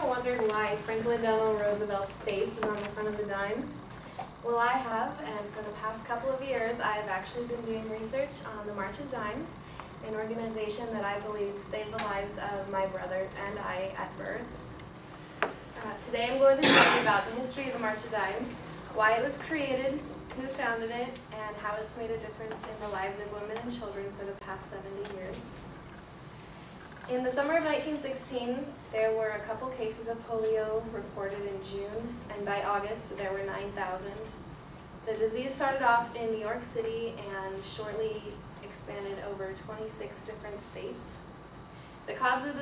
ever wondered why Franklin Delano Roosevelt's face is on the front of the dime? Well, I have, and for the past couple of years, I have actually been doing research on the March of Dimes, an organization that I believe saved the lives of my brothers and I at birth. Today I'm going to tell you about the history of the March of Dimes, why it was created, who founded it, and how it's made a difference in the lives of women and children for the past 70 years. In the summer of 1916, there were a couple cases of polio reported in June, and by August there were 9,000. The disease started off in New York City and shortly expanded over 26 different states. The cause of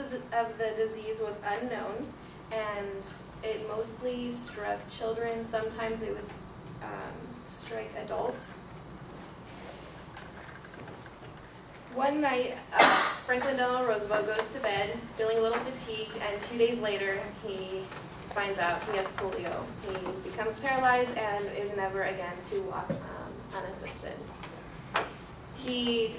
the disease was unknown, and it mostly struck children. Sometimes it would strike adults. One night, Franklin Delano Roosevelt goes to bed feeling a little fatigued, and 2 days later he finds out he has polio. He becomes paralyzed and is never again to walk unassisted. He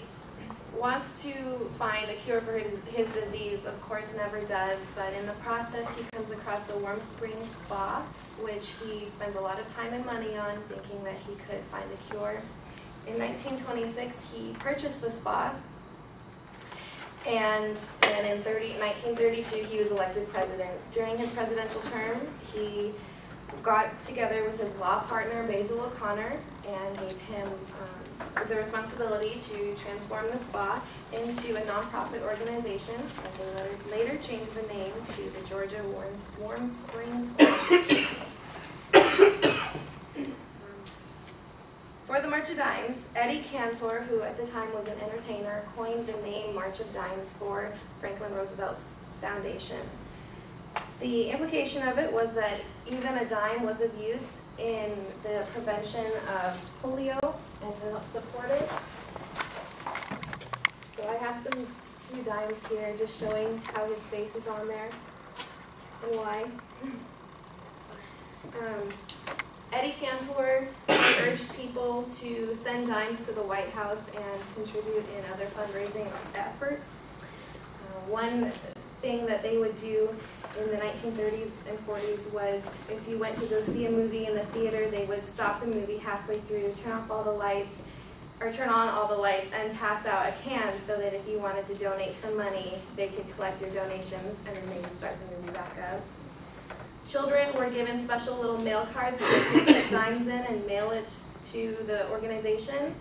wants to find a cure for his disease, of course never does, but in the process he comes across the Warm Springs Spa, which he spends a lot of time and money on, thinking that he could find a cure. In 1926, he purchased the spa, and then in 1932, he was elected president. During his presidential term, he got together with his law partner, Basil O'Connor, and gave him the responsibility to transform the spa into a nonprofit organization, and they later changed the name to the Georgia Warm Springs Foundation. For the March of Dimes, Eddie Cantor, who at the time was an entertainer, coined the name March of Dimes for Franklin Roosevelt's foundation. The implication of it was that even a dime was of use in the prevention of polio and to help support it. So I have some few dimes here just showing how his face is on there and why. Eddie Cantor urged people to send dimes to the White House and contribute in other fundraising efforts. One thing that they would do in the 1930s and 40s was if you went to go see a movie in the theater, they would stop the movie halfway through, turn off all the lights, or turn on all the lights and pass out a can so that if you wanted to donate some money, they could collect your donations and then they would start the movie back up. Children were given special little mail cards that they could put dimes in and mail it to the organization,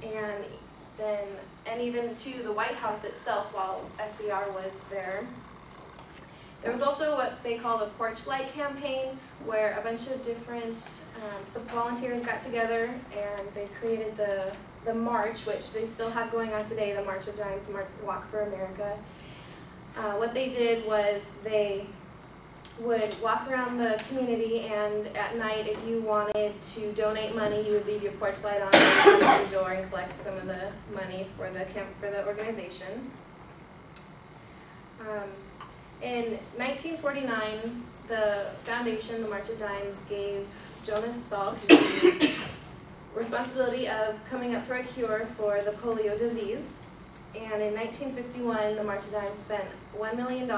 and even to the White House itself while FDR was there. There was also what they call the Porch Light Campaign, where a bunch of different volunteers got together and they created the march, which they still have going on today, the March of Dimes, Walk for America. What they did was they would walk around the community, and at night, if you wanted to donate money, you would leave your porch light on and come to the door and collect some of the money for the organization. In 1949, the foundation, the March of Dimes, gave Jonas Salk the responsibility of coming up for a cure for the polio disease. And in 1951, the March of Dimes spent $1 million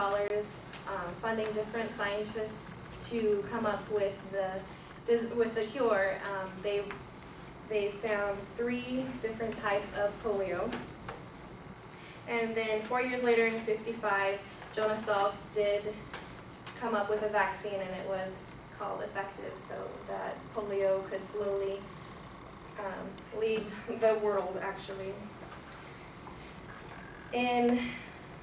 funding different scientists to come up with the cure. They found 3 different types of polio. And then 4 years later, in 1955, Jonas Salk did come up with a vaccine, and it was called Effective, so that polio could slowly leave the world, actually. In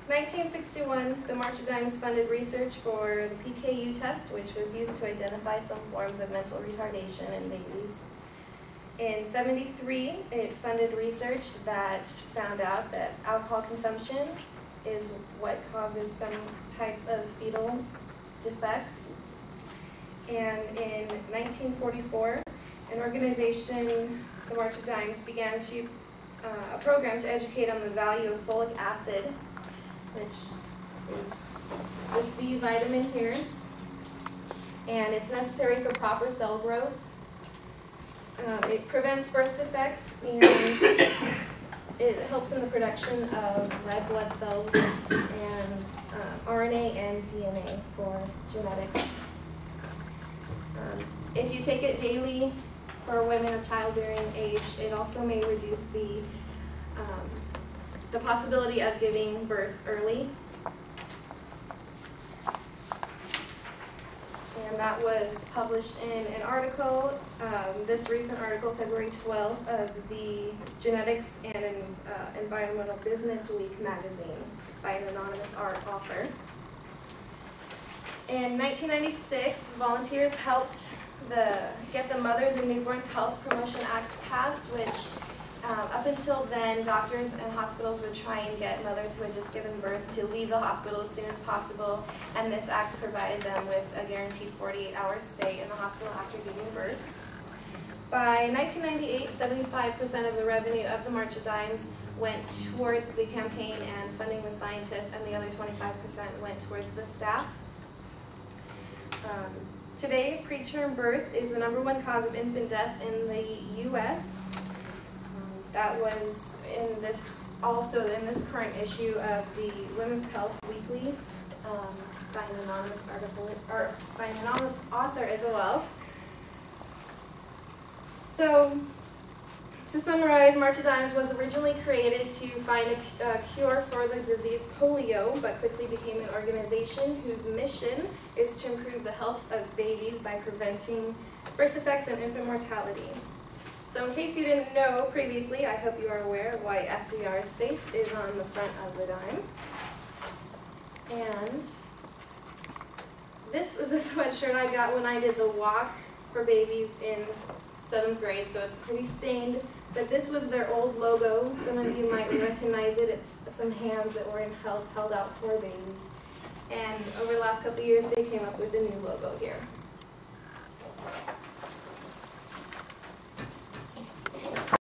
1961, the March of Dimes funded research for the PKU test, which was used to identify some forms of mental retardation in babies. In 1973, it funded research that found out that alcohol consumption is what causes some types of fetal defects. And in 1944, an organization, the March of Dimes, began a program to educate on the value of folic acid, which is this B vitamin here, and it's necessary for proper cell growth. It prevents birth defects, and it helps in the production of red blood cells and RNA and DNA for genetics. If you take it daily for women of childbearing age, it also may reduce the possibility of giving birth early. And that was published in an article, this recent article, February 12th, of the Genetics and Environmental Business Week magazine by an anonymous author. In 1996, volunteers helped get the Mothers and Newborns Health Promotion Act passed, which up until then, doctors and hospitals would try and get mothers who had just given birth to leave the hospital as soon as possible, and this act provided them with a guaranteed 48-hour stay in the hospital after giving birth. By 1998, 75% of the revenue of the March of Dimes went towards the campaign and funding the scientists, and the other 25% went towards the staff. Today, preterm birth is the #1 cause of infant death in the U.S. That was also in this current issue of the Women's Health Weekly by an anonymous article, or by an anonymous author as well. So, to summarize, March of Dimes was originally created to find a cure for the disease polio, but quickly became an organization whose mission is to improve the health of babies by preventing birth defects and infant mortality. So in case you didn't know previously, I hope you are aware of why FDR's face is on the front of the dime. And this is a sweatshirt I got when I did the walk for babies in 7th grade, so it's pretty stained. But this was their old logo. Some of you might recognize it. It's some hands that were held out for a baby. And over the last couple of years, they came up with a new logo here.